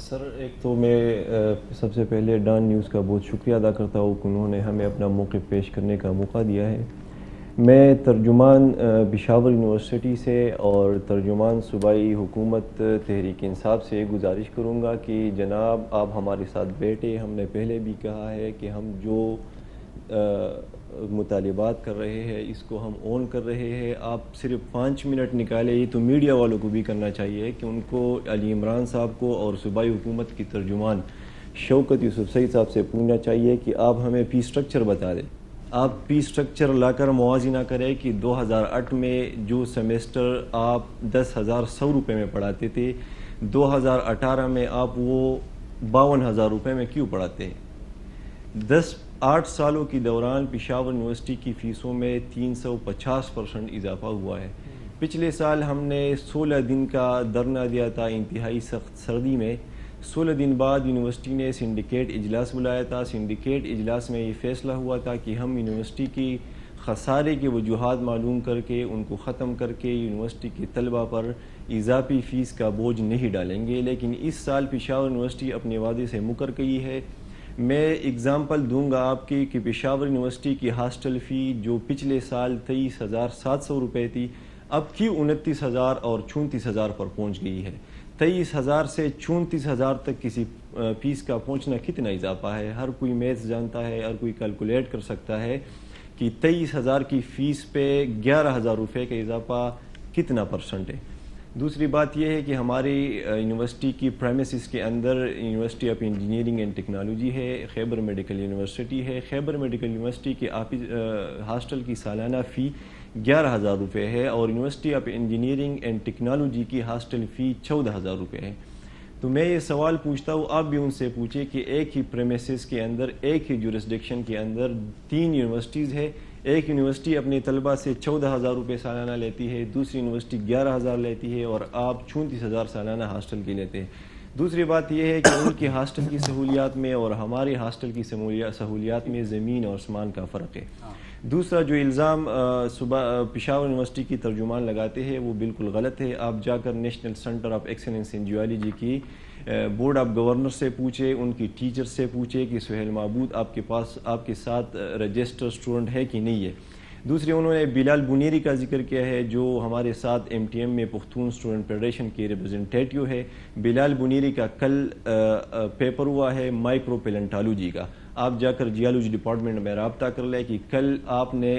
سر ایک تو میں سب سے پہلے ڈان نیوز کا بہت شکریہ ادا کرتا ہوں کہ انہوں نے ہمیں اپنا موقف پیش کرنے کا موقع دیا ہے. میں ترجمان پشاور یونیورسٹی سے اور ترجمان صوبائی حکومت تحریک انصاف سے گزارش کروں گا کہ جناب آپ ہمارے ساتھ بیٹھے. ہم نے پہلے بھی کہا ہے کہ ہم جو مطالبات کر رہے ہیں اس کو ہم اون کر رہے ہیں. آپ صرف 5 منٹ نکالے, یہ تو میڈیا والوں کو بھی کرنا چاہیے کہ ان کو علی عمران صاحب کو اور صوبائی حکومت کی ترجمان شوکت یوسف سعید صاحب سے پوچھنا چاہیے کہ آپ ہمیں فی اسٹرکچر بتا دیں. آپ فی اسٹرکچر لا کر موازنہ کریں کہ 2008 میں جو سیمیسٹر آپ 10,100 روپے میں پڑھاتے تھے 2018 میں آپ وہ 52,000 روپے میں کیوں پڑھاتے ہیں. 8 سالوں کی دوران پشاور یونیورسٹی کی فیسوں میں 350% اضافہ ہوا ہے. پچھلے سال ہم نے 16 دن کا دھرنا دیا تھا انتہائی سخت سردی میں. 16 دن بعد یونیورسٹی نے سنڈیکیٹ اجلاس بلایا تھا. سنڈیکیٹ اجلاس میں یہ فیصلہ ہوا تھا کہ ہم یونیورسٹی کی خسارے کے وجوہات معلوم کر کے ان کو ختم کر کے یونیورسٹی کے طلبہ پر اضافی فیس کا بوجھ نہیں ڈالیں گے. لیکن اس سال پشاور یونیورسٹی اپنے وعدے سے مکر گئی ہے. میں اگزامپل دوں گا آپ کی کہ پشاور یونیورسٹی کی ہاسٹل فی جو پچھلے سال 23,700 روپے تھی اب کیوں 29,000 اور 34,000 پر پہنچ گئی ہے. 23,000 سے 34,000 تک کسی فیس کا پہنچنا کتنا اضافہ ہے. ہر کوئی میتھس جانتا ہے, ہر کوئی کیلکولیٹ کر سکتا ہے کہ 23,000 کی فیس پہ 11,000 روپے کا اضافہ کتنا پرسنٹ ہے. دوسری بات یہ ہے کہ ہماری یونیورسٹی کی پریمیسز کے اندر university of engineering and technology ہے, خیبر میڈیکل یونیورسٹی ہے. خیبر میڈیکل یونیورسٹی کے ہاسٹل کی سالانہ فی 11,000 روپے ہے اور university of engineering and technology کی ہاسٹل فی 14,000 روپے ہے. تو میں یہ سوال پوچھتا ہوں, آپ بھی ان سے پوچھیں کہ ایک ہی پریمیسز کے اندر ایک ہی جورسڈکشن کے اندر 3 یونیورسٹیز ہے. ایک یونیورسٹی اپنے طلبہ سے 14,000 روپے سالانہ لیتی ہے, دوسری یونیورسٹی 11,000 لیتی ہے اور آپ 34,000 سالانہ ہاسٹل کی لیتے ہیں. دوسری بات یہ ہے کہ ان کی ہاسٹل کی سہولیات میں اور ہمارے ہاسٹل کی سہولیات میں زمین اور آسمان کا فرق ہے. دوسرا جو الزام پشاور یونیورسٹی کی ترجمان لگاتے ہیں وہ بالکل غلط ہے. آپ جا کر national centre of excellence in geology کی بورڈ آف گورنر سے پوچھے, ان کی ٹیچر سے پوچھے کہ سہیل معبود آپ کے پاس آپ کے ساتھ رجسٹر اسٹوڈنٹ ہے کہ نہیں ہے. دوسری انہوں نے بلال بنیری کا ذکر کیا ہے جو ہمارے ساتھ MTM میں پختون اسٹوڈنٹ فیڈریشن کے ریپرزنٹیٹیو ہے. بلال بنیری کا کل پیپر ہوا ہے مائکرو پیلنٹالوجی کا. آپ جا کر جیولوجی ڈپارٹمنٹ میں رابطہ کر لیں کہ کل آپ نے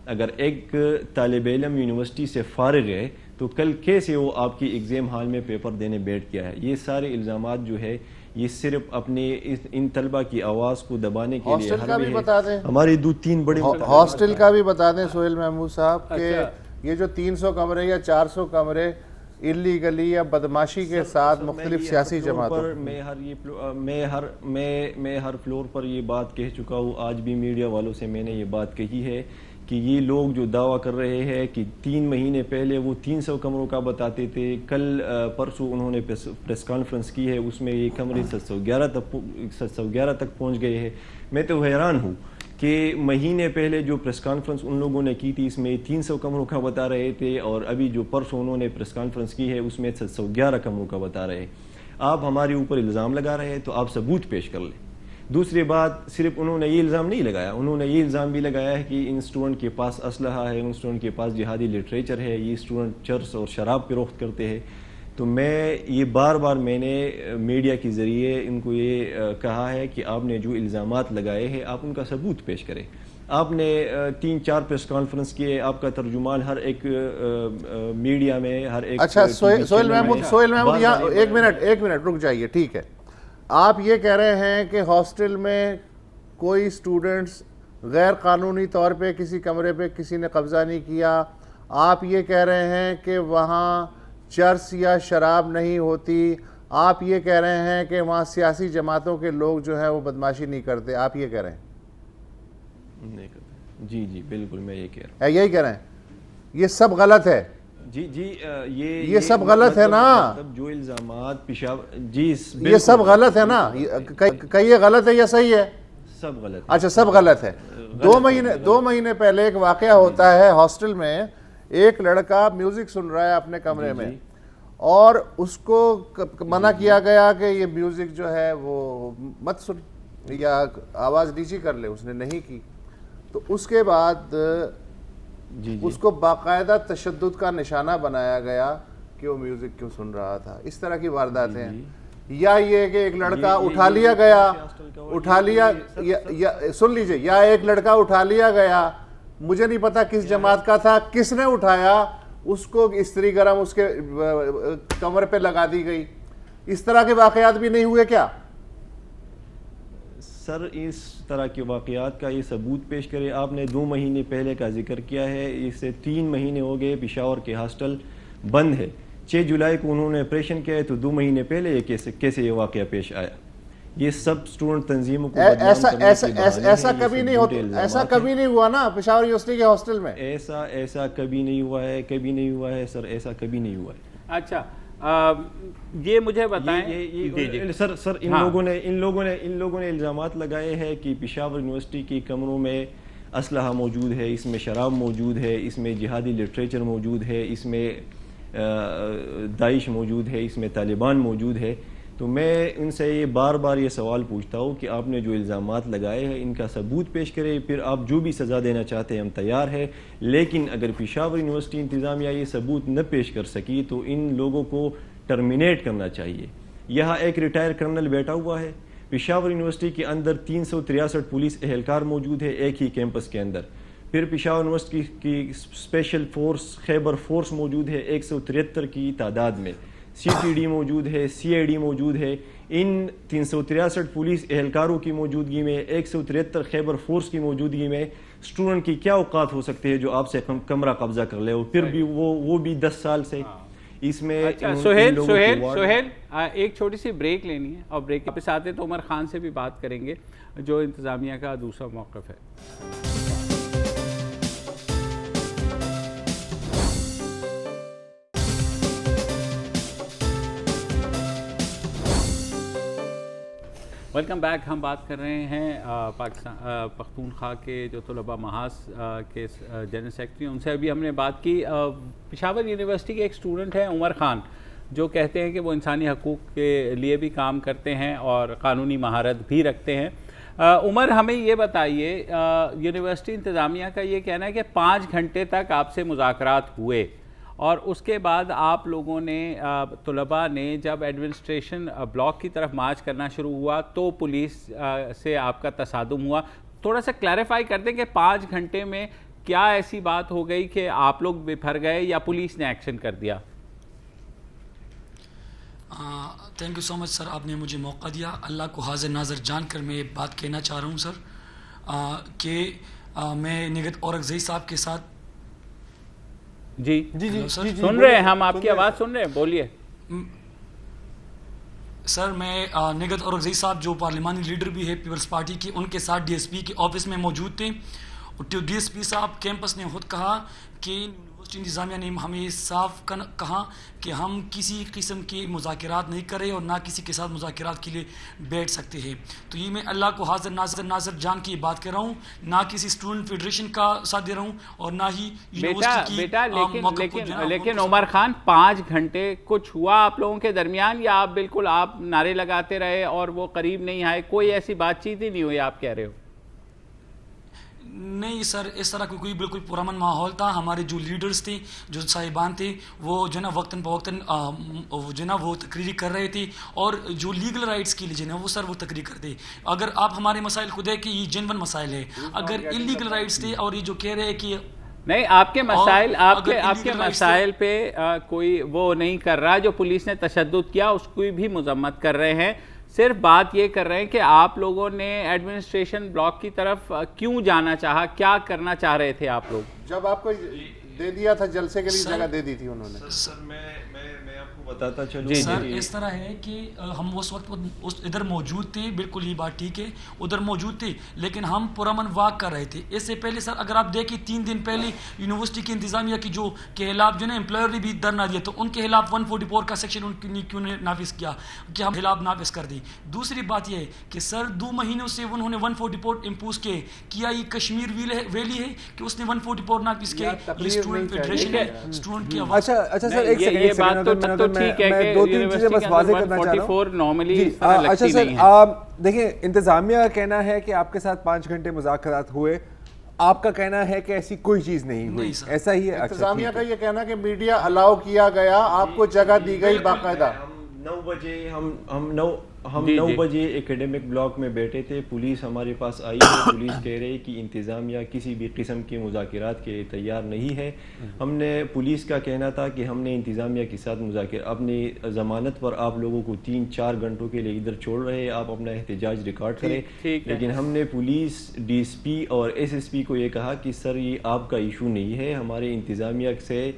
اگر ایک طالب علم یونیورسٹی سے فارغ ہے تو کل کیسے وہ آپ کی ایگزام ہال میں پیپر دینے بیٹھ گیا ہے. یہ سارے الزامات جو ہے یہ صرف اپنے ان طلبہ کی آواز کو دبانے کے لیے ہاسٹل کا بھی بتا دیں, ہماری 2-3 بڑے ہاسٹل کا بھی بتا دیں سہیل محمود صاحب کہ یہ جو 300 کمرے یا 400 کمرے اللیگلی یا بدماشی کے ساتھ مختلف سیاسی جماعتوں میں ہر فلور پر یہ بات کہہ چکا ہوں. آج بھی میڈیا والوں سے میں نے یہ بات کہی ہے کہ یہ لوگ جو دعویٰ کر رہے ہیں کہ 3 مہینے پہلے وہ 300 کمروں کا بتاتے تھے, کل پرسوں انہوں نے پریس کانفرنس کی ہے اس میں یہ کمرے 711 تک پہنچ گئے ہیں. میں تو حیران ہوں کہ مہینے پہلے جو پریس کانفرنس ان لوگوں نے کی تھی اس میں 300 کمروں کا بتا رہے تھے اور ابھی جو پرسوں انہوں نے پریس کانفرنس کی ہے اس میں 711 کمروں کا بتا رہے ہیں. آپ ہمارے اوپر الزام لگا رہے ہیں تو آپ ثبوت پیش کر لیں. دوسری بات, صرف انہوں نے یہ الزام نہیں لگایا, انہوں نے یہ الزام بھی لگایا ہے کہ ان اسٹوڈنٹ کے پاس اسلحہ ہے, ان اسٹوڈنٹ کے پاس جہادی لٹریچر ہے, یہ اسٹوڈنٹ چرس اور شراب فروخت کرتے ہیں. تو میں یہ بار میں نے میڈیا کے ذریعے ان کو یہ کہا ہے کہ آپ نے جو الزامات لگائے ہیں آپ ان کا ثبوت پیش کریں. آپ نے 3-4 پریس کانفرنس کیے, آپ کا ترجمان ہر ایک میڈیا میں ہر ایک. اچھا سہیل محمود یہاں ایک منٹ رک جائیے, ٹھیک ہے. آپ یہ کہہ رہے ہیں کہ ہاسٹل میں کوئی اسٹوڈنٹس غیر قانونی طور پہ کسی کمرے پہ کسی نے قبضہ نہیں کیا. آپ یہ کہہ رہے ہیں کہ وہاں چرس یا شراب نہیں ہوتی. آپ یہ کہہ رہے ہیں کہ وہاں سیاسی جماعتوں کے لوگ جو ہیں وہ بدماشی نہیں کرتے. آپ یہ کہہ رہے ہیں؟ نہیں کرتے. جی بالکل میں یہ کہہ رہا ہوں. یہی کہہ رہے ہیں. یہ سب غلط ہے. جی یہ سب غلط ہے نا. جو الزامات پشاور یہ سب غلط ہے نا. کہ یہ غلط ہے یا صحیح ہے؟ سب غلط. اچھا سب غلط ہے. 2 مہینے پہلے ایک واقعہ ہوتا ہے ہاسٹل میں, ایک لڑکا میوزک سن رہا ہے اپنے کمرے میں اور اس کو منع کیا گیا کہ یہ میوزک جو ہے وہ مت سن یا آواز نیچی کر لے، اس نے نہیں کی. تو اس کے بعد اس کو باقاعدہ تشدد کا نشانہ بنایا گیا کہ وہ میوزک کیوں سن رہا تھا. اس طرح کی وارداتیں ہیں. یا یہ کہ ایک لڑکا اٹھا لیا گیا، سن لیجئے، یا ایک لڑکا اٹھا لیا گیا، مجھے نہیں پتا کس جماعت کا تھا، کس نے اٹھایا، اس کو استری گرم اس کے کمر پہ لگا دی گئی. اس طرح کے واقعات بھی نہیں ہوئے کیا؟ سر اس طرح کے واقعات کا یہ ثبوت پیش کرے. آپ نے 2 مہینے پہلے کا ذکر کیا ہے، اس سے 3 مہینے ہو گئے پشاور کے ہاسٹل بند ہے. 6 جولائی کو انہوں نے آپریشن کیا ہے، تو 2 مہینے پہلے یہ کیسے یہ واقعہ پیش آیا؟ یہ سب اسٹوڈنٹ تنظیموں کو ایسا کبھی نہیں ہوتا، ایسا کبھی نہیں ہوا نا پشاور یونیورسٹی کے ہاسٹل میں. ایسا کبھی نہیں ہوا ہے، کبھی نہیں ہوا ہے سر، ایسا کبھی نہیں ہوا ہے. اچھا یہ مجھے بتائیں سر ان لوگوں نے الزامات لگائے ہیں کہ پشاور یونیورسٹی کی کمروں میں اسلحہ موجود ہے، اس میں شراب موجود ہے، اس میں جہادی لٹریچر موجود ہے، اس میں داعش موجود ہے، اس میں طالبان موجود ہے. تو میں ان سے یہ بار بار یہ سوال پوچھتا ہوں کہ آپ نے جو الزامات لگائے ہیں ان کا ثبوت پیش کرے، پھر آپ جو بھی سزا دینا چاہتے ہیں ہم تیار ہیں. لیکن اگر پشاور یونیورسٹی انتظامیہ یہ ثبوت نہ پیش کر سکی تو ان لوگوں کو ٹرمینیٹ کرنا چاہیے. یہاں ایک ریٹائر کرنل بیٹھا ہوا ہے. پشاور یونیورسٹی کے اندر 363 پولیس اہلکار موجود ہے ایک ہی کیمپس کے اندر. پھر پشاور یونیورسٹی کی اسپیشل فورس خیبر فورس موجود ہے 173 کی تعداد میں. سی ٹی ڈی موجود ہے، سی آئی ڈی موجود ہے. ان 363 پولیس اہلکاروں کی موجودگی میں، 173 خیبر فورس کی موجودگی میں اسٹوڈنٹ کی کیا اوقات ہو سکتے ہیں جو آپ سے کمرہ قبضہ کر لے، اور پھر بھی وہ بھی 10 سال سے. اس میں سہیل ایک چھوٹی سی بریک لینی ہے، اور بریک کے واپس آتے تو عمر خان سے بھی بات کریں گے جو انتظامیہ کا دوسرا موقف ہے. Welcome back. ہم بات کر رہے ہیں پاکستان پختونخوا کے جو طلباء محاذ کے جنرل سیکرٹری، ان سے ابھی ہم نے بات کی. پشاور یونیورسٹی کے ایک اسٹوڈنٹ ہیں عمر خان، جو کہتے ہیں کہ وہ انسانی حقوق کے لیے بھی کام کرتے ہیں اور قانونی مہارت بھی رکھتے ہیں. عمر ہمیں یہ بتائیے، یونیورسٹی انتظامیہ کا یہ کہنا ہے کہ 5 گھنٹے تک آپ سے مذاکرات ہوئے، اور اس کے بعد آپ لوگوں نے طلباء نے جب ایڈمنسٹریشن بلاک کی طرف مارچ کرنا شروع ہوا تو پولیس سے آپ کا تصادم ہوا. تھوڑا سا کلیریفائی کر دیں کہ 5 گھنٹے میں کیا ایسی بات ہو گئی کہ آپ لوگ بپھر گئے یا پولیس نے ایکشن کر دیا؟ تھینک یو سو مچ سر، آپ نے مجھے موقع دیا. اللہ کو حاضر ناظر جان کر میں یہ بات کہنا چاہ رہا ہوں سر کہ میں نگہت اورکزئی صاحب کے ساتھ جی سن رہے ہیں ہم، آپ کی آواز سن رہے ہیں، بولیے. سر میں نگہت اورکزئی صاحب جو پارلیمانی لیڈر بھی ہے پیپلز پارٹی کے، ان کے ساتھ ڈی ایس پی کے آفس میں موجود تھے. اور ڈی ایس پی صاحب کیمپس نے خود کہا کہ یونیورسٹی انتظامیہ نے ہمیں صاف کہا کہ ہم کسی قسم کے مذاکرات نہیں کر رہے اور نہ کسی کے ساتھ مذاکرات کے لیے بیٹھ سکتے ہیں. تو یہ میں اللہ کو حاضر ناظر جان کی بات کر رہا ہوں، نہ کسی اسٹوڈنٹ فیڈریشن کا ساتھ دے رہا ہوں اور نہ ہی یونیورسٹی کی. لیکن عمر خان 5 گھنٹے کچھ ہوا آپ لوگوں کے درمیان، یا آپ بالکل آپ نعرے لگاتے رہے اور وہ قریب نہیں آئے؟ کوئی ایسی بات چیت ہی نہیں ہوئی آپ کہہ رہے ہو؟ نہیں سر، اس طرح کوئی بالکل پرامن ماحول تھا. ہمارے جو لیڈرز تھے، جو صاحبان تھے، وہ جو نا وقتاً فوقتاً جو نا وہ تقریر کر رہے تھے، اور جو لیگل رائٹس کے لیے جو نا وہ سر وہ تقریر کرتے. اگر آپ ہمارے مسائل خود ہے کہ یہ جنون مسائل ہے، اگر انلیگل رائٹس تھے اور یہ جو کہہ رہے ہیں کہ نہیں آپ کے مسائل، آپ کے مسائل پہ کوئی وہ نہیں کر رہا، جو پولیس نے تشدد کیا اس کو بھی مذمت کر رہے ہیں. صرف بات یہ کر رہے ہیں کہ آپ لوگوں نے ایڈمنسٹریشن بلاک کی طرف کیوں جانا چاہا، کیا کرنا چاہ رہے تھے آپ لوگ؟ جب آپ کو دے دیا تھا جلسے کے لیے جگہ دے دی تھی انہوں نے. سر میں آپ کو بتاتا چلوں. سر اس طرح ہے کہ ہم اس وقت ادھر موجود تھے، بالکل یہ بات ٹھیک ہے، ادھر موجود تھے، لیکن ہم پرامن واک کر رہے تھے. اس سے پہلے سر اگر آپ دیکھیں 3 دن پہلے یونیورسٹی کی انتظامیہ کی جو کے خلاف جو نا امپلائر نے بھی دھرنا دیا، تو ان کے خلاف 144 کا سیکشن ان نے کیوں نافذ کیا کہ ہم خلاف نافذ کر دیں. دوسری بات یہ ہے کہ سر 2 مہینوں سے انہوں نے 144 امپوز کیا یہ کشمیر ویلی ہے کہ اس نے 144 نافذ کیا. اسٹوڈنٹ فیڈریشن ہے، اسٹوڈنٹ کی آواز. اچھا سر ایک سیکنڈ ٹھیک ہے میں دو تین چیزیں بس واضح کرنا چاہ رہا ہوں. 144 نارملی اس اچھا طرح لگتی سر نہیں ہے. دیکھیں انتظامیہ کا کہنا ہے کہ آپ کے ساتھ 5 گھنٹے مذاکرات ہوئے, آپ کا کہنا ہے کہ ایسی کوئی چیز نہیں ہوئی, ایسا ہی ہے؟ انتظامیہ کا یہ کہنا کہ میڈیا الاؤ کیا گیا, آپ کو جگہ دی گئی باقاعدہ. 9 بجے ہم 9 بجے ایکیڈمک بلاک میں بیٹھے تھے, پولیس ہمارے پاس آئی ہے, پولیس کہہ رہی کہ انتظامیہ کسی بھی قسم کے مذاکرات کے تیار نہیں ہے. ہم نے پولیس کا کہنا تھا کہ ہم نے انتظامیہ کے ساتھ مذاکر اپنی ضمانت پر آپ لوگوں کو 3-4 گھنٹوں کے لیے ادھر چھوڑ رہے ہیں, آپ اپنا احتجاج ریکارڈ کریں. لیکن ہم نے پولیس, ڈی ایس پی اور ایس ایس پی کو یہ کہا کہ سر یہ آپ کا ایشو نہیں ہے, ہمارے انتظامیہ سے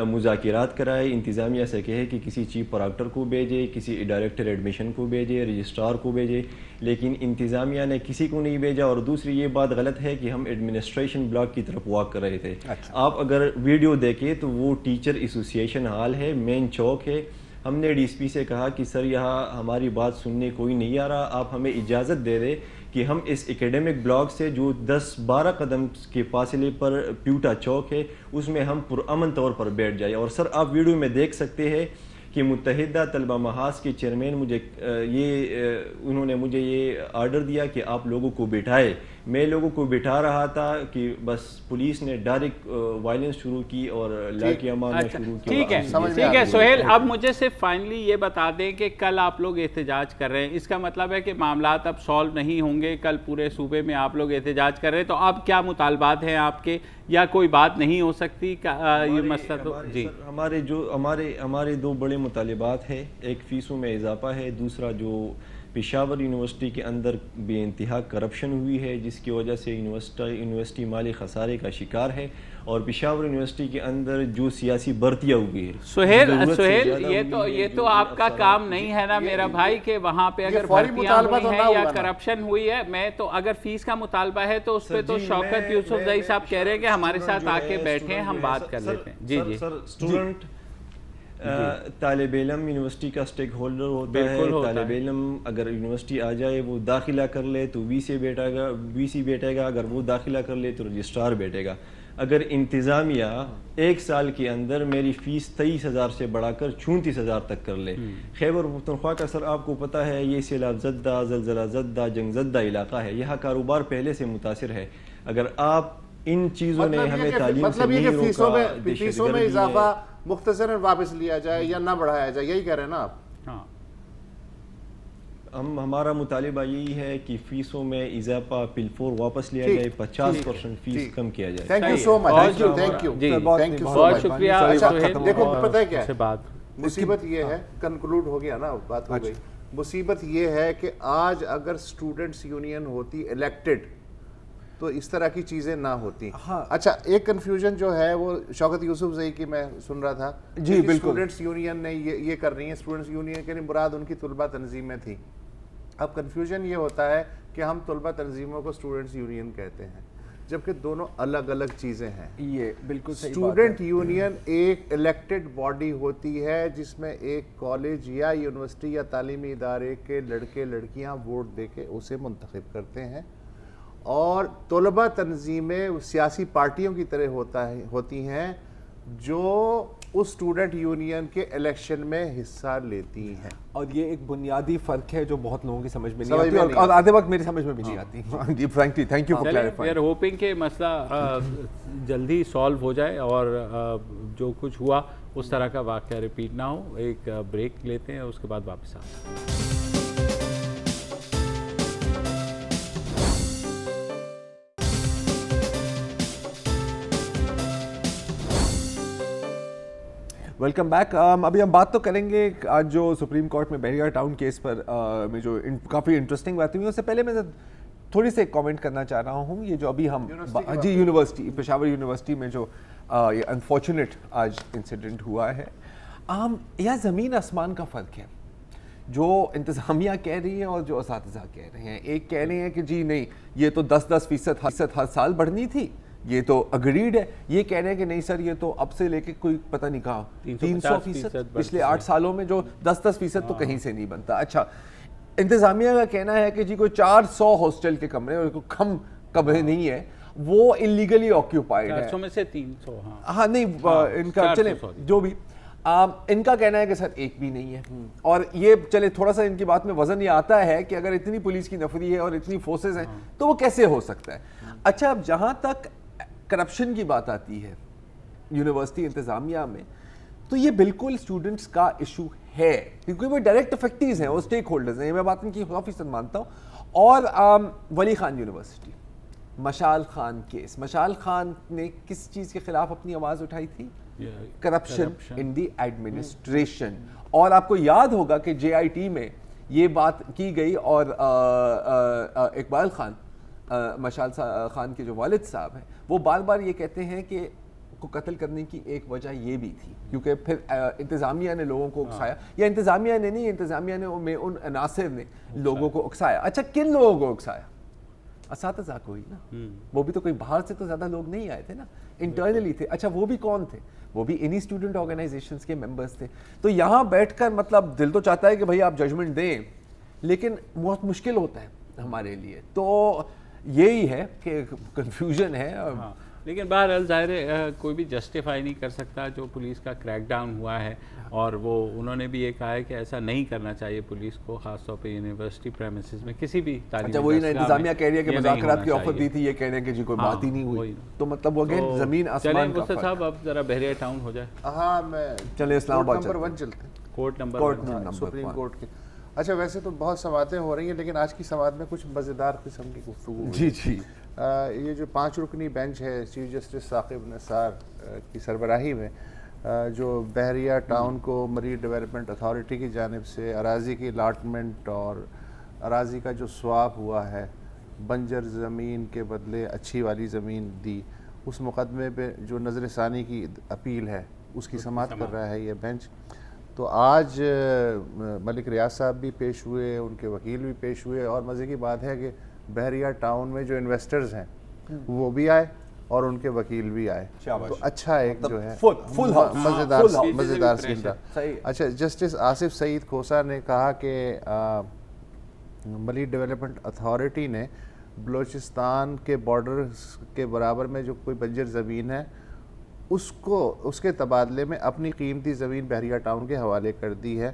مذاکرات کرائے, انتظامیہ سے کہے کہ کسی چیف پراکٹر کو بھیجے, کسی ڈائریکٹر ایڈمیشن کو بھیجے, رجسٹرار کو بھیجے, لیکن انتظامیہ نے کسی کو نہیں بھیجا. اور دوسری یہ بات غلط ہے کہ ہم ایڈمنسٹریشن بلاک کی طرف واک کر رہے تھے. آپ اگر ویڈیو دیکھیں تو وہ ٹیچر ایسوسیشن ہال ہے, مین چوک ہے. ہم نے ڈی ایس پی سے کہا کہ سر یہاں ہماری بات سننے کوئی نہیں آ رہا, آپ ہمیں اجازت دے دیں کہ ہم اس اکیڈمک بلاک سے جو 10-12 قدم کے فاصلے پر پیوٹا چوک ہے اس میں ہم پرامن طور پر بیٹھ جائیں. اور سر آپ ویڈیو میں دیکھ سکتے ہیں کہ متحدہ طلبہ محاذ کے چیئرمین انہوں نے مجھے یہ آرڈر دیا کہ آپ لوگوں کو بٹھائے. میں لوگوں کو بٹھا رہا تھا کہ بس پولیس نے ڈائریکٹ وائلنس شروع کی اور لاٹھیاں مارنا شروع کیا. ٹھیک ہے سہیل, اب مجھے صرف فائنلی یہ بتا دیں کہ کل آپ لوگ احتجاج کر رہے ہیں, اس کا مطلب ہے کہ معاملات اب سالو نہیں ہوں گے, کل پورے صوبے میں آپ لوگ احتجاج کر رہے ہیں, تو اب کیا مطالبات ہیں آپ کے, یا کوئی بات نہیں ہو سکتی یہ مسئلہ؟ تو جی ہمارے 2 بڑے مطالبات ہیں, ایک فیسوں میں اضافہ ہے, دوسرا جو پشاور یونیورسٹی کے اندر بے انتہا کرپشن ہوئی ہے جس کی وجہ سے یونیورسٹی مالی خسارے کا شکار ہے, اور پشاور یونیورسٹی کے اندر جو سیاسی بھرتیاں ہوئی ہے. سہیل یہ تو آپ کا کام نہیں ہے نا میرا بھائی کہ وہاں پہ اگر بھرتیاں ہوئی ہیں یا کرپشن ہوئی ہے, میں تو اگر فیس کا مطالبہ ہے تو اس پہ تو شوکت یوسف زئی صاحب کہہ رہے ہیں کہ ہمارے ساتھ آ کے بیٹھیں, ہم بات کر لیتے ہیں. جی سر اسٹوڈنٹ طالب علم یونیورسٹی کا سٹیک ہولڈر ہوتا ہے. طالب علم اگر یونیورسٹی آ جائے وہ داخلہ کر لے تو وی سی بیٹھے گا, اگر وہ داخلہ کر لے تو رجسٹرار بیٹھے گا. اگر انتظامیہ 1 سال کے اندر میری فیس 23,000 سے بڑھا کر 34,000 تک کر لے. خیبر پختونخوا کا سر آپ کو پتہ ہے یہ سیلاب زدہ, زلزلہ زدہ, جنگ زدہ علاقہ ہے, یہاں کاروبار پہلے سے متاثر ہے. اگر آپ ان چیزوں نے ہمیں تعلیم سے نہیں روکا, فیسوں میں اضافہ مختصراً واپس لیا جائے یا نہ بڑھایا جائے, یہی کہہ رہے ہیں نا آپ؟ ہاں, ہمارا مطالبہ یہی ہے کہ فیسوں میں اضافہ پل4 واپس لیا جائے, 50% فیس کم کیا جائے. Thank you so much, thank you, بہت شکریہ. دیکھو پتہ ہے کیا ہے مصیبت, یہ ہے کنکلوڈ ہو گیا نا, بات ہو گئی. مصیبت یہ ہے کہ آج اگر اسٹوڈنٹس یونین ہوتی الیکٹڈ تو اس طرح کی چیزیں نہ ہوتی. اچھا, ایک کنفیوژن جو ہے وہ شوکت یوسف زئی کی میں سن رہا تھا, جی بالکل, اسٹوڈنٹس یونین نے یہ کر رہی ہیں. اسٹوڈنٹس یونین کے مراد ان کی طلبہ تنظیمیں تھیں. اب کنفیوژن یہ ہوتا ہے کہ ہم طلبہ تنظیموں کو اسٹوڈنٹس یونین کہتے ہیں, جبکہ دونوں الگ الگ چیزیں ہیں. یہ بالکل صحیح. اسٹوڈنٹ یونین ایک الیکٹڈ باڈی ہوتی ہے جس میں ایک کالج یا یونیورسٹی یا تعلیمی ادارے کے لڑکے لڑکیاں ووٹ دے کے اسے منتخب کرتے ہیں, اور طلبہ تنظیمیں سیاسی پارٹیوں کی طرح ہوتی ہیں جو اس اسٹوڈنٹ یونین کے الیکشن میں حصہ لیتی ہیں. اور یہ ایک بنیادی فرق ہے جو بہت لوگوں کی سمجھ میں نہیں آتی, اور آدھے وقت میری سمجھ میں بھی نہیں آتی. جی frankly thank you for clarifying. We are hoping کہ مسئلہ جلدی سالو ہو جائے اور جو کچھ ہوا اس طرح کا واقعہ ریپیٹ نہ ہو. ایک بریک لیتے ہیں, اس کے بعد واپس آتے ہیں. Welcome back. ابھی ہم بات تو کریں گے آج جو سپریم کورٹ میں بحریہ ٹاؤن کیس پر میں جو کافی انٹرسٹنگ بات ہوئی, اس سے پہلے میں تھوڑی سی کامنٹ کرنا چاہ رہا ہوں. یہ جو ابھی ہم جی یونیورسٹی پشاور یونیورسٹی میں جو یہ انفارچونیٹ آج انسیڈنٹ ہوا ہے, یہ زمین آسمان کا فرق ہے. جو انتظامیہ کہہ رہی ہے اور جو اساتذہ کہہ رہے ہیں, ایک کہہ رہے ہیں کہ جی نہیں یہ تو 10% ہر سال بڑھنی تھی, یہ تو اگریڈ ہے. یہ کہہ رہے ہیں کہ نہیں سر یہ تو اب سے لے کے کوئی پتہ نہیں کہا 300% پچھلے 8 سالوں میں جو 10% تو کہیں سے نہیں بنتا. اچھا, انتظامیہ کا کہنا ہے کہ جی کوئی 400 ہاسٹل کے کمرے اور کوئی کم کمرے نہیں ہے, وہ انلیگلی آکیوپائڈ ہے. 400 میں سے 300. ہاں نہیں ان کا چلیں جو بھی. ان کا کہنا ہے کہ سر ایک بھی نہیں ہے, اور یہ چلے تھوڑا سا ان کی بات میں وزن یہ آتا ہے کہ اگر اتنی پولیس کی نفری ہے اور اتنی فورسز ہیں تو وہ کیسے ہو سکتا ہے. اچھا, اب جہاں تک کرپشن کی بات آتی ہے یونیورسٹی انتظامیہ میں, تو یہ بالکل اسٹوڈنٹس کا ایشو ہے, کیونکہ وہ ڈائریکٹ افیکٹیز ہیں, وہ اسٹیک ہولڈرز ہیں, میں بات ان کی 100% مانتا ہوں. اور ولی خان یونیورسٹی, مشال خان کیس, مشال خان نے کس چیز کے خلاف اپنی آواز اٹھائی تھی؟ Corruption in the administration. اور آپ کو یاد ہوگا کہ جے آئی ٹی میں یہ بات کی گئی, اور اقبال خان, مشال خان کے جو والد صاحب ہیں, وہ بار بار یہ کہتے ہیں کہ کو قتل کرنے کی ایک وجہ یہ بھی تھی کیونکہ پھر انتظامیہ نے لوگوں کو اکسایا, یا انتظامیہ نے نہیں, انتظامیہ نے ان عناصر نے لوگوں کو اکسایا. اچھا, کن لوگوں کو اکسایا؟ اساتذہ کو ہی نا, وہ بھی تو کوئی باہر سے تو زیادہ لوگ نہیں آئے تھے نا, انٹرنلی تھے. اچھا, وہ بھی کون تھے؟ وہ بھی انہی اسٹوڈنٹ آرگنائزیشنز کے ممبرز تھے. تو یہاں بیٹھ کر مطلب دل تو چاہتا ہے کہ بھائی آپ ججمنٹ دیں, لیکن بہت مشکل ہوتا ہے ہمارے لیے. تو یہی ہے کہ کنفیوژن ہے. لیکن بہرحال ظاہر ہے کوئی بھی جسٹیفائی نہیں کر سکتا جو پولیس کا کریک ڈاؤن ہوا ہے, اور وہ انہوں نے بھی یہ کہا ہے کہ ایسا نہیں کرنا چاہیے پولیس کو, خاص طور پہ یونیورسٹی پریمیسز میں کسی بھی تعلیم. اچھا, وہی نا انتظامیہ کہہ رہی ہے کہ مذاکرات کی آفر دی تھی, یہ کہہ رہے ہیں کہ جی کوئی بات ہی نہیں ہوئی. تو مطلب وہ اگین زمین آسمان کا فرق. چلیں صاحب, اب ذرا بحریہ ٹاؤن ہو جائے. ہاں, میں چلے اسلام آباد نمبر 1 چلتے ہیں, کورٹ نمبر سپریم کورٹ کے. اچھا, ویسے تو بہت سماعتیں ہو رہی ہیں, لیکن آج کی سماعت میں کچھ مزیدار قسم کی گفتگو ہوئی. جی جی. یہ جو 5 رکنی بینچ ہے چیف جسٹس ثاقب نثار کی سربراہی میں, جو بحریہ ٹاؤن کو مریڈ ڈیولپمنٹ اتھارٹی کی جانب سے اراضی کی الاٹمنٹ اور اراضی کا جو سواپ ہوا ہے, بنجر زمین کے بدلے اچھی والی زمین دی, اس مقدمے پہ جو نظر ثانی کی اپیل ہے اس کی سماعت کر رہا ہے یہ بینچ. تو آج ملک ریاض صاحب بھی پیش ہوئے, ان کے وکیل بھی پیش ہوئے, اور مزے کی بات ہے کہ بحریہ ٹاؤن میں جو انویسٹرز ہیں وہ بھی آئے اور ان کے وکیل بھی آئے. تو اچھا ایک جو ہے مزیدار سین رہا. اچھا, جسٹس آصف سعید کھوسا نے کہا کہ ملی ڈیولپمنٹ اتھارٹی نے بلوچستان کے بارڈر کے برابر میں جو کوئی بنجر زمین ہے اس کے تبادلے میں اپنی قیمتی زمین بحریہ ٹاؤن کے حوالے کر دی ہے.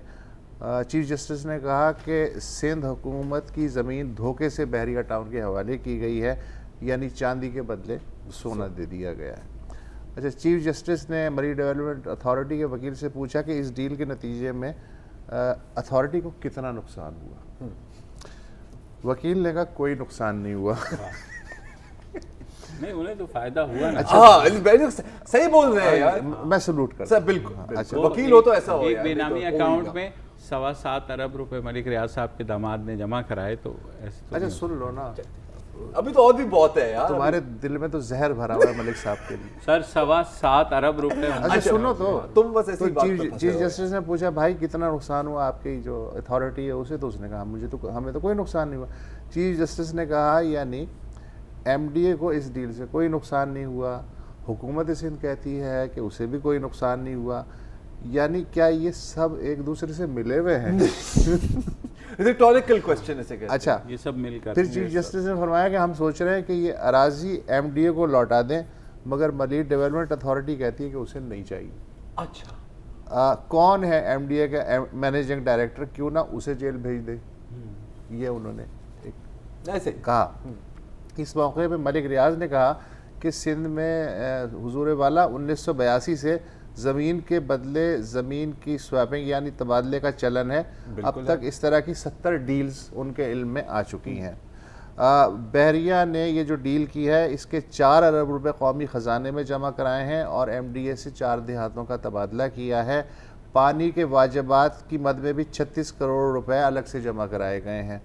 چیف جسٹس نے کہا کہ سندھ حکومت کی زمین دھوکے سے بحریہ ٹاؤن کے حوالے کی گئی ہے, یعنی چاندی کے بدلے سونا دے دیا گیا ہے. اچھا, چیف جسٹس نے مری ڈیولپمنٹ اتھارٹی کے وکیل سے پوچھا کہ اس ڈیل کے نتیجے میں اتھارٹی کو کتنا نقصان ہوا. وکیل نے کہا کوئی نقصان نہیں ہوا. نہیں, انہیں تو فائدہ ہوا نا. صحیح بول رہے ہیں یار, میں سلوٹ کرتا ہوں. بالکل. اچھا, وکیل ہو تو ایسا ہو. ایک بے نامی اکاؤنٹ میں 7.25 ارب روپے ملک ریاض صاحب کے داماد نے جمع کرائے. تو ایسے اچھا سن لو نا, ابھی تو اور بھی بہت ہے یار, تمہارے دل میں تو زہر بھرا ہوا ہے ملک صاحب کے لیے. سر 7.25 ارب روپے. اچھا سنو, تو تم بس ایسی بات پر چیف جسٹس نے پوچھا بھائی کتنا نقصان ہوا آپ کی جو اتھارٹی ہے اسے, تو اس نے کہا ہمیں تو کوئی نقصان نہیں ہوا. چیف جسٹس نے کہا یعنی ایم ڈی اے کو اس ڈیل سے کوئی نقصان نہیں ہوا, حکومت سندھ کہتی ہے کہ اسے بھی کوئی نقصان نہیں ہوا, یعنی کیا یہ سب ایک دوسرے سے ملے ہوئے ہیں؟ ریٹوریکل کوسچن اسے کہتے ہیں. اچھا, یہ سب مل کر پھر چیف جسٹس نے فرمایا کہ ہم سوچ رہے ہیں کہ یہ اراضی ایم ڈی اے کو لوٹا دیں, مگر ملیٹ ڈیولپمنٹ اتھارٹی کہتی ہے کہ اسے نہیں چاہیے. اچھا, کون ہے ایم ڈی اے کا مینیجنگ ڈائریکٹر, کیوں نہ اسے جیل بھیج دے, یہ انہوں نے ایسے کہا. اس موقع پہ ملک ریاض نے کہا کہ سندھ میں حضور والا 1982 سے زمین کے بدلے زمین کی سواپنگ یعنی تبادلے کا چلن ہے. اب تک اس طرح کی 70 ڈیلز ان کے علم میں آ چکی ہیں. بحریہ نے یہ جو ڈیل کی ہے اس کے 4 ارب روپے قومی خزانے میں جمع کرائے ہیں اور ایم ڈی اے سے 4 دیہاتوں کا تبادلہ کیا ہے. پانی کے واجبات کی مد میں بھی 36 کروڑ روپے الگ سے جمع کرائے گئے ہیں.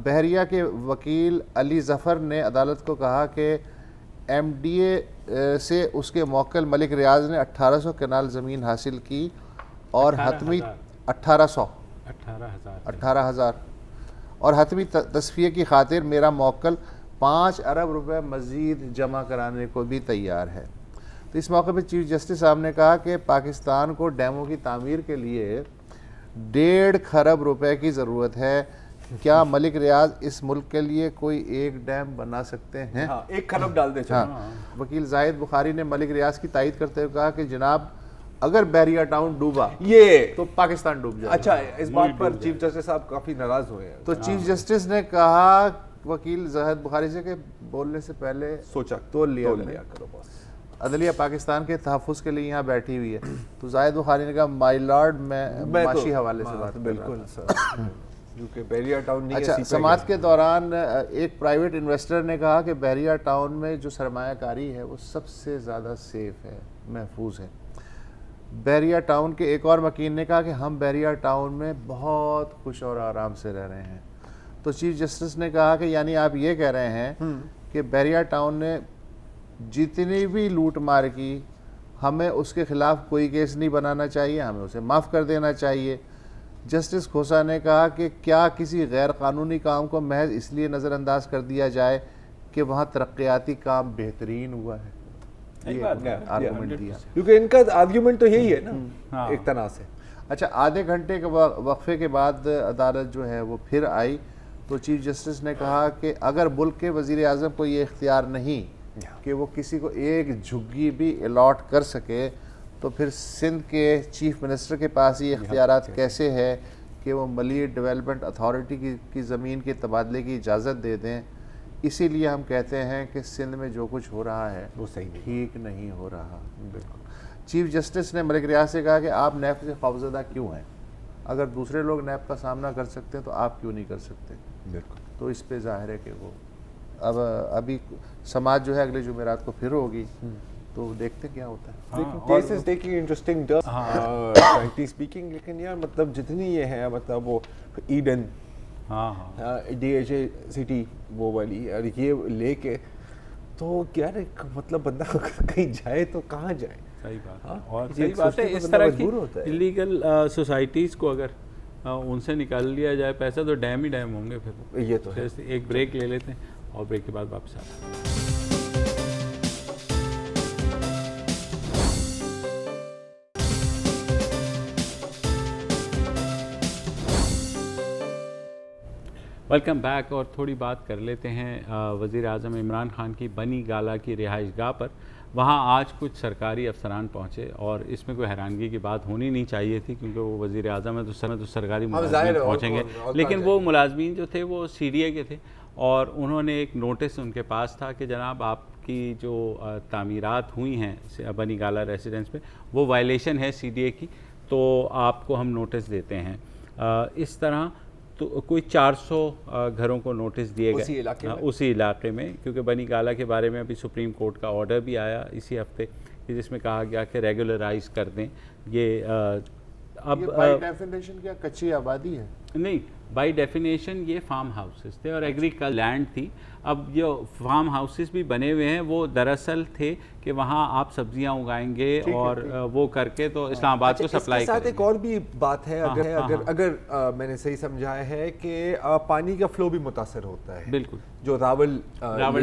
بحریہ کے وکیل علی ظفر نے عدالت کو کہا کہ ایم ڈی اے سے اس کے موکل ملک ریاض نے 1800 کنال زمین حاصل کی اور حتمی 18,000 اور حتمی تصفیہ کی خاطر میرا موکل 5 ارب روپے مزید جمع کرانے کو بھی تیار ہے. تو اس موقع پہ چیف جسٹس صاحب نے کہا کہ پاکستان کو ڈیموں کی تعمیر کے لیے 1.5 کھرب روپے کی ضرورت ہے. کیا ملک ریاض اس ملک کے لیے کوئی ایک ڈیم بنا سکتے ہیں؟ 1 کھرب ڈال دیں. وکیل زاہد بخاری نے ملک ریاض کی تائید کرتے ہوئے کہا کہ جناب اگر بحریہ ٹاؤن ڈوبا یہ تو پاکستان ڈوب جائے. اچھا اس بات پر چیف جسٹس صاحب کافی ناراض ہوئے ہیں. تو چیف جسٹس نے کہا وکیل زاہد بخاری سے کہ بولنے سے پہلے سوچا تول لیا کرو بس. عدلیہ پاکستان کے تحفظ کے لیے یہاں بیٹھی ہوئی ہے. تو زاہد بخاری نے کہا مائی لارڈ میں معاشی حوالے سے بات بالکل سر کیونکہ بحریہ ٹاؤن نہیں. اچھا سماعت کے دوران ایک پرائیویٹ انویسٹر نے کہا کہ بحریہ ٹاؤن میں جو سرمایہ کاری ہے وہ سب سے زیادہ سیف ہے, محفوظ ہے. بحریہ ٹاؤن کے ایک اور مکین نے کہا کہ ہم بحریہ ٹاؤن میں بہت خوش اور آرام سے رہ رہے ہیں. تو چیف جسٹس نے کہا کہ یعنی آپ یہ کہہ رہے ہیں کہ بحریہ ٹاؤن نے جتنی بھی لوٹ مار کی ہمیں اس کے خلاف کوئی کیس نہیں بنانا چاہیے, ہمیں اسے معاف کر دینا چاہیے. جسٹس کھوسا نے کہا کہ کیا کسی غیر قانونی کام کو محض اس لیے نظر انداز کر دیا جائے کہ وہاں ترقیاتی کام بہترین ہوا ہے. آرگومنٹ دیا کیونکہ ان کا آرگیومنٹ تو یہی ہے نا ایک طرح سے. اچھا آدھے گھنٹے کے وقفے کے بعد عدالت جو ہے وہ پھر آئی. تو چیف جسٹس نے کہا کہ اگر ملک کے وزیر اعظم کو یہ اختیار نہیں کہ وہ کسی کو ایک جھگی بھی الاٹ کر سکے تو پھر سندھ کے چیف منسٹر کے پاس یہ اختیارات کیسے ہے کہ وہ ملی ڈیولپمنٹ اتھارٹی کی زمین کے تبادلے کی اجازت دے دیں. اسی لیے ہم کہتے ہیں کہ سندھ میں جو کچھ ہو رہا ہے وہ صحیح ٹھیک نہیں ہو رہا. بالکل. چیف جسٹس نے ملک ریاض سے کہا کہ آپ نیب سے خوفزدہ کیوں ہیں؟ اگر دوسرے لوگ نیب کا سامنا کر سکتے ہیں تو آپ کیوں نہیں کر سکتے؟ بالکل. تو اس پہ ظاہر ہے کہ وہ ابھی سماعت جو ہے اگلے جمعرات کو پھر ہوگی تو دیکھتے کیا ہوتا ہے. Case is taking interesting turn frankly speaking. لیکن یار مطلب جتنی یہ ہے مطلب وہ Eden D H A city وہ والی اور یہ لے کے تو کیا مطلب بندہ کہیں جائے تو کہاں جائے. صحیح بات. اور صحیح بات ہے اس طرح کی انلیگل سوسائٹیز کو اگر ان سے نکال لیا جائے پیسہ تو ڈیم ہی ڈیم ہوں گے. پھر یہ تو ہے. ایک بریک لے لیتے ہیں اور بریک کے بعد واپس آتے ہیں. Welcome back. اور تھوڑی بات کر لیتے ہیں وزیر اعظم عمران خان کی بنی گالہ کی رہائش گاہ پر. وہاں آج کچھ سرکاری افسران پہنچے اور اس میں کوئی حیرانگی کی بات ہونی نہیں چاہیے تھی کیونکہ وہ وزیر اعظم ہے تو سرکاری ملازمین پہنچیں گے. لیکن وہ ملازمین جو تھے وہ سی ڈی اے کے تھے اور انہوں نے ایک نوٹس ان کے پاس تھا کہ جناب آپ کی جو تعمیرات ہوئی ہیں بنی گالہ ریسیڈنس میں وہ وائلیشن ہے سی ڈی اے کی, تو آپ کو ہم نوٹس دیتے ہیں. اس طرح تو کوئی 400 گھروں کو نوٹس دیے گئے اسی علاقے میں, کیونکہ بنی گالہ کے بارے میں ابھی سپریم کورٹ کا آرڈر بھی آیا اسی ہفتے جس میں کہا گیا کہ ریگولرائز کر دیں. یہ اب بائی ڈیفینیشن کیا کچی آبادی ہے؟ نہیں, بائی ڈیفینیشن یہ فارم ہاؤسز تھے اور ایگریکلچر لینڈ تھی. اب جو فارم ہاؤسز بھی بنے ہوئے ہیں وہ دراصل تھے کہ وہاں آپ سبزیاں اگائیں گے اور وہ کر کے تو اسلام آباد کو سپلائی کریں گے. ایک اور بھی بات ہے اگر میں نے صحیح سمجھایا ہے کہ پانی کا فلو بھی متاثر ہوتا ہے. بالکل. جو راول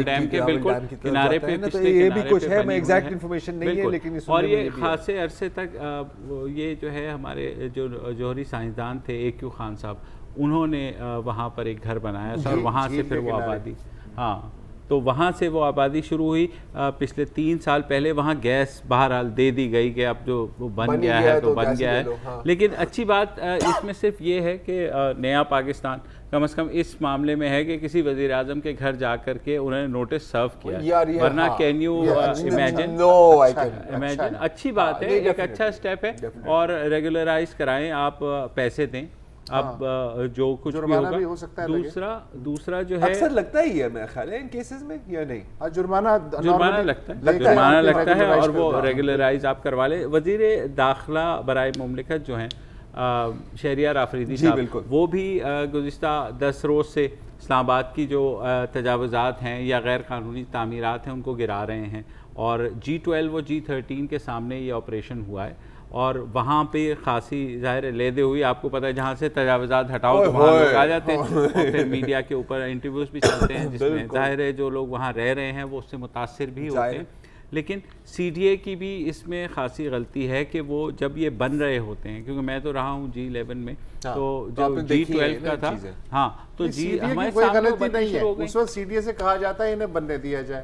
ڈیم کے بالکل کنارے پہ یہ بھی کچھ ہے, میں ایگزیکٹ انفارمیشن نہیں ہے لیکن اور یہ خاصے عرصے تک یہ جو ہے ہمارے جو جوہری سائنسدان تھے اے کیو خان صاحب انہوں نے وہاں پر ایک گھر بنایا تھا اور وہاں سے پھر وہ آبادی تو وہاں سے وہ آبادی شروع ہوئی. پچھلے 3 سال پہلے وہاں گیس بہرحال دے دی گئی کہ اب جو بن گیا ہے تو بن گیا ہے. لیکن اچھی بات اس میں صرف یہ ہے کہ نیا پاکستان کم از کم اس معاملے میں ہے کہ کسی وزیر اعظم کے گھر جا کر کے انہوں نے نوٹس سرو کیا, ورنہ کین یو امیجن. اچھی بات ہے, ایک اچھا اسٹیپ ہے اور ریگولرائز کرائیں, آپ پیسے دیں. اب جو کچھ بھی ہوگا دوسرا جو ہے اکثر لگتا ہی ہے میرا خیال ہے ان کیسز میں یا نہیں جرمانہ لگتا ہے اور وہ ریگولرائز آپ کروا لیں. وزیر داخلہ برائے مملکت جو ہیں شہریار آفریدی صاحب وہ بھی گزشتہ 10 روز سے اسلام آباد کی جو تجاوزات ہیں یا غیر قانونی تعمیرات ہیں ان کو گرا رہے ہیں اور G12 و G13 کے سامنے یہ آپریشن ہوا ہے اور وہاں پہ خاصی ظاہر لیدے ہوئی. آپ کو پتہ ہے جہاں سے تجاوزات ہٹاؤ تو وہاں لوگ آ جاتے ہیں اور پھر میڈیا کے اوپر انٹرویوز بھی چلتے ہیں جس میں ظاہر ہے جو لوگ وہاں رہ رہے ہیں وہ اس سے متاثر بھی ہوتے ہیں. لیکن سی ڈی اے کی بھی اس میں خاصی غلطی ہے کہ وہ جب یہ بن رہے ہوتے ہیں, کیونکہ میں تو رہا ہوں G11 میں, تو جو G12 کا تھا ہاں تو ہمارے غلطی نہیں ہے. اس وقت سی ڈی اے سے کہا جاتا ہے انہیں بننے دیا جائے,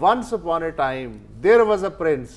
Once upon a time there was a prince